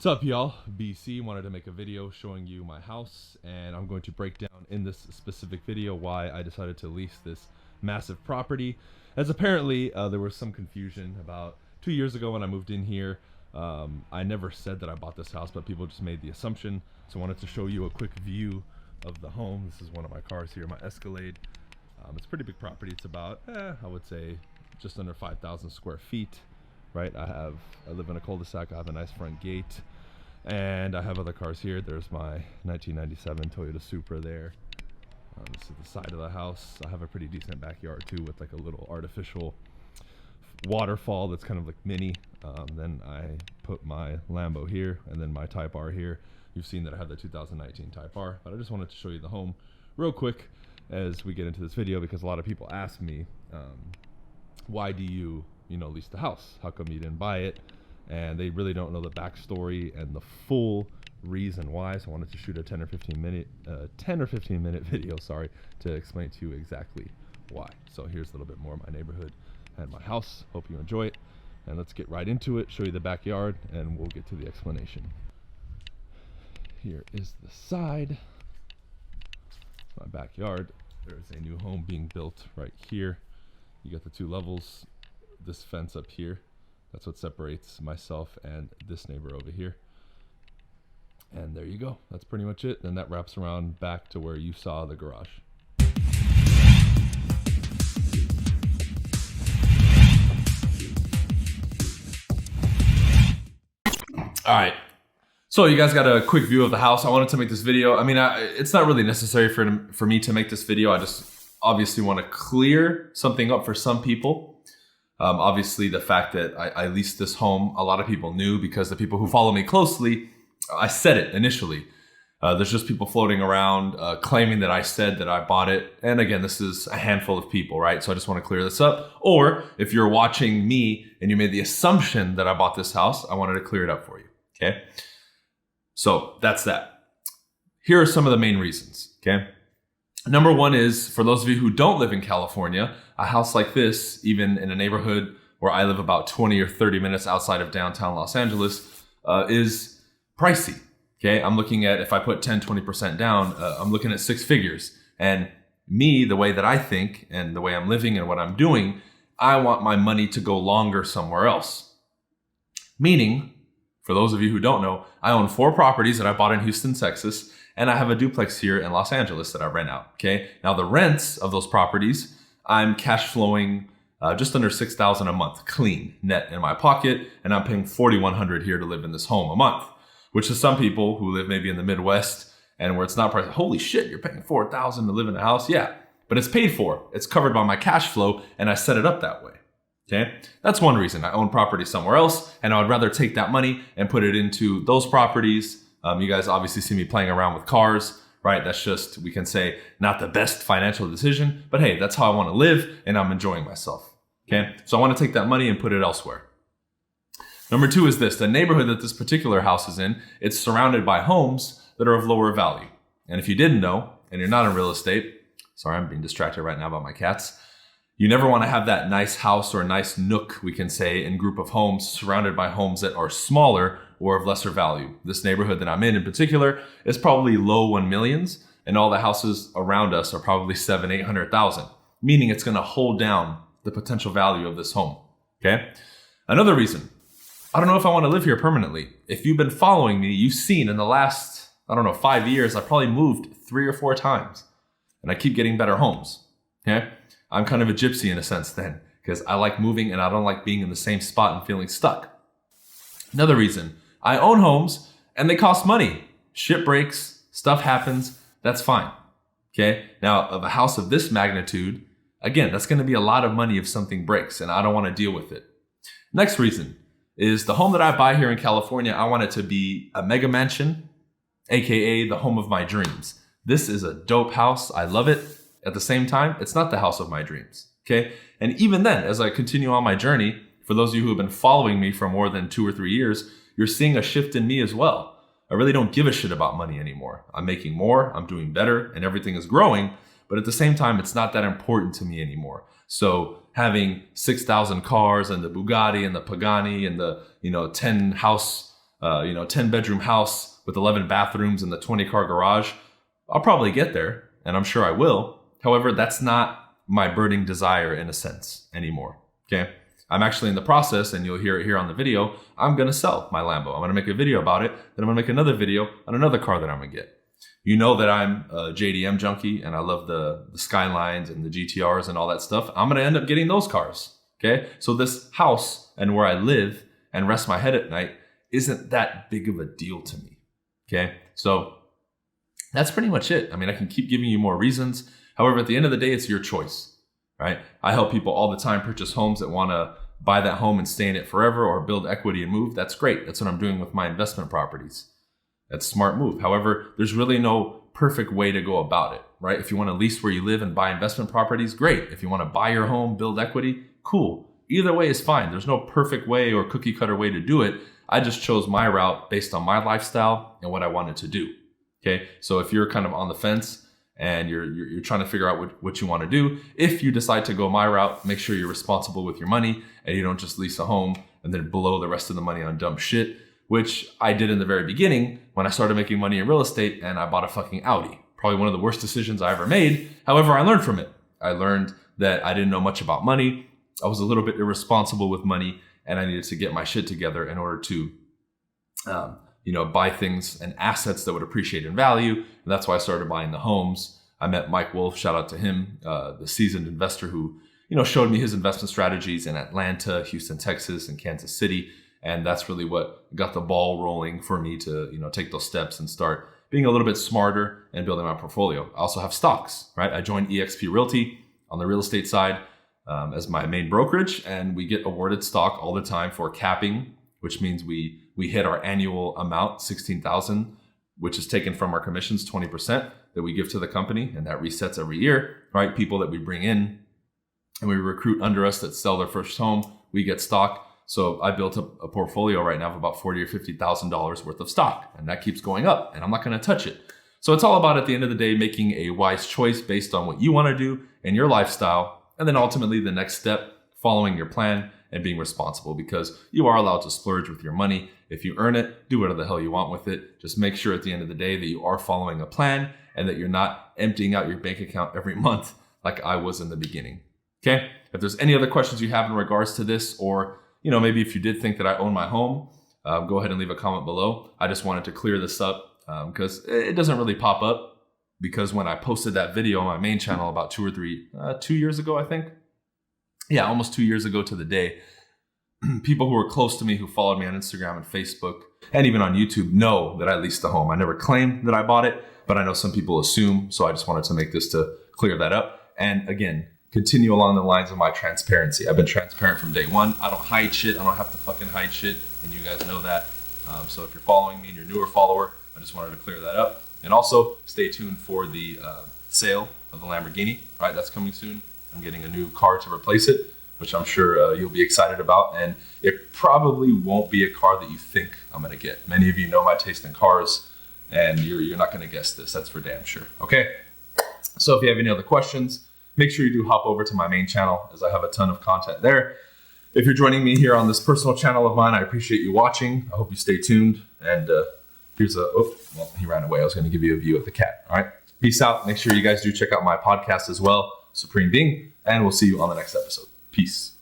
What's up, y'all? BC wanted to make a video showing you my house, and I'm going to break down in this specific video why I decided to lease this massive property, as apparently there was some confusion about 2 years ago when I moved in here. I never said that I bought this house, but people just made the assumption, so I wanted to show you a quick view of the home. This is one of my cars here, my Escalade. It's a pretty big property. It's about, I would say, just under 5,000 square feet. Right, I live in a cul-de-sac. I have a nice front gate, and I have other cars here. There's my 1997 Toyota Supra there. This is the side of the house. I have a pretty decent backyard too, with like a little artificial waterfall that's kind of like mini. Then I put my Lambo here, and then my Type R here. You've seen that I have the 2019 Type R, but I just wanted to show you the home real quick as we get into this video, because a lot of people ask me, why do you lease the house? How come you didn't buy it? And they really don't know the backstory and the full reason why. So I wanted to shoot a 10 or 15 minute video, to explain to you exactly why. So here's a little bit more of my neighborhood and my house. Hope you enjoy it, and let's get right into it. Show you the backyard, and we'll get to the explanation. Here is the side. My backyard. There's a new home being built right here. You got the 2 levels. This fence up here, that's what separates myself and this neighbor over here. And there you go. That's pretty much it. And that wraps around back to where you saw the garage. All right. So you guys got a quick view of the house. I wanted to make this video. I mean, it's not really necessary for me to make this video. I just obviously want to clear something up for some people. Obviously, the fact that I leased this home, a lot of people knew, because the people who follow me closely, I said it initially. There's just people floating around claiming that I said that I bought it. And again, this is a handful of people, right? So I just want to clear this up. Or if you're watching me and you made the assumption that I bought this house, I wanted to clear it up for you, okay? So that's that. Here are some of the main reasons, okay? Number one is, for those of you who don't live in California, a house like this, even in a neighborhood where I live about 20 or 30 minutes outside of downtown Los Angeles, is pricey. Okay, I'm looking at, if I put 10, 20% down, I'm looking at 6 figures. And me, the way that I think and the way I'm living and what I'm doing, I want my money to go longer somewhere else. Meaning, for those of you who don't know, I own 4 properties that I bought in Houston, Texas, and I have a duplex here in Los Angeles that I rent out, okay? Now the rents of those properties, I'm cash flowing just under $6,000 a month, clean, net in my pocket, and I'm paying $4,100 here to live in this home a month, which to some people who live maybe in the Midwest and where it's not priced, holy shit, you're paying $4,000 to live in a house? Yeah, but it's paid for. It's covered by my cash flow, and I set it up that way, okay? That's one reason. I own property somewhere else, and I would rather take that money and put it into those properties. You guys obviously see me playing around with cars, right? That's just, we can say, not the best financial decision, but hey, that's how I want to live, and I'm enjoying myself, okay? So I want to take that money and put it elsewhere. Number 2 is this: the neighborhood that this particular house is in, it's surrounded by homes that are of lower value. And if you didn't know, and you're not in real estate, sorry, I'm being distracted right now by my cats. You never want to have that nice house or a nice nook, we can say, in group of homes surrounded by homes that are smaller or of lesser value. This neighborhood that I'm in particular is probably low 1 millions, and all the houses around us are probably 700,000-800,000, meaning it's going to hold down the potential value of this home, okay? Another reason, I don't know if I want to live here permanently. If you've been following me, you've seen in the last, 5 years, I probably moved 3 or 4 times, and I keep getting better homes, okay? I'm kind of a gypsy in a sense then, because I like moving and I don't like being in the same spot and feeling stuck. Another reason, I own homes and they cost money. Shit breaks, stuff happens, that's fine. Okay, now of a house of this magnitude, again, that's going to be a lot of money if something breaks, and I don't want to deal with it. Next reason is the home that I buy here in California, I want it to be a mega mansion, aka the home of my dreams. This is a dope house. I love it. At the same time, it's not the house of my dreams. Okay, and even then, as I continue on my journey, for those of you who have been following me for more than 2 or 3 years, you're seeing a shift in me as well. I really don't give a shit about money anymore. I'm making more, I'm doing better, and everything is growing. But at the same time, it's not that important to me anymore. So having 6,000 cars and the Bugatti and the Pagani and the 10 house 10-bedroom house with 11 bathrooms and the 20-car garage, I'll probably get there, and I'm sure I will. However, that's not my burning desire in a sense anymore, okay? I'm actually in the process, and you'll hear it here on the video, I'm going to sell my Lambo. I'm going to make a video about it, then I'm going to make another video on another car that I'm going to get. You know that I'm a JDM junkie, and I love the Skylines and the GTRs and all that stuff. I'm going to end up getting those cars, okay? So this house and where I live and rest my head at night isn't that big of a deal to me, okay? So that's pretty much it. I mean, I can keep giving you more reasons. However, at the end of the day, it's your choice, right? I help people all the time purchase homes that want to buy that home and stay in it forever or build equity and move. That's great. That's what I'm doing with my investment properties. That's a smart move. However, there's really no perfect way to go about it, right? If you want to lease where you live and buy investment properties, great. If you want to buy your home, build equity, cool. Either way is fine. There's no perfect way or cookie cutter way to do it. I just chose my route based on my lifestyle and what I wanted to do. Okay. So if you're kind of on the fence and you're trying to figure out what you want to do, if you decide to go my route, make sure you're responsible with your money and you don't just lease a home and then blow the rest of the money on dumb shit, which I did in the very beginning when I started making money in real estate and I bought a fucking Audi. Probably one of the worst decisions I ever made. However, I learned from it. I learned that I didn't know much about money. I was a little bit irresponsible with money and I needed to get my shit together in order to, buy things and assets that would appreciate in value. And that's why I started buying the homes. I met Mike Wolf, shout out to him, the seasoned investor who, showed me his investment strategies in Atlanta, Houston, Texas, and Kansas City. And that's really what got the ball rolling for me to, take those steps and start being a little bit smarter and building my portfolio. I also have stocks, right? I joined eXp Realty on the real estate side as my main brokerage, and we get awarded stock all the time for capping, which means we hit our annual amount, $16,000, which is taken from our commissions, 20% that we give to the company, and that resets every year, right? People that we bring in and we recruit under us that sell their first home, we get stock. So I built up a portfolio right now of about $40,000 or $50,000 worth of stock, and that keeps going up, and I'm not going to touch it. So it's all about, at the end of the day, making a wise choice based on what you want to do and your lifestyle, and then ultimately the next step, following your plan and being responsible, because you are allowed to splurge with your money. If you earn it, do whatever the hell you want with it. Just make sure at the end of the day that you are following a plan and that you're not emptying out your bank account every month like I was in the beginning. Okay? If there's any other questions you have in regards to this, or maybe if you did think that I own my home, go ahead and leave a comment below. I just wanted to clear this up because it doesn't really pop up, because when I posted that video on my main channel about 2 years ago, I think. Yeah, almost 2 years ago to the day, people who were close to me, who followed me on Instagram and Facebook and even on YouTube, know that I leased the home. I never claimed that I bought it, but I know some people assume. So I just wanted to make this to clear that up. And again, continue along the lines of my transparency. I've been transparent from day one. I don't hide shit. I don't have to fucking hide shit. And you guys know that. So if you're following me and you're a newer follower, I just wanted to clear that up. And also stay tuned for the sale of the Lamborghini. All right, that's coming soon. I'm getting a new car to replace it, which I'm sure you'll be excited about. And it probably won't be a car that you think I'm going to get. Many of you know my taste in cars, and you're not going to guess this. That's for damn sure. Okay. So if you have any other questions, make sure you do hop over to my main channel, as I have a ton of content there. If you're joining me here on this personal channel of mine, I appreciate you watching. I hope you stay tuned. And here's he ran away. I was going to give you a view of the cat. All right. Peace out. Make sure you guys do check out my podcast as well, Supreme Being, and we'll see you on the next episode. Peace.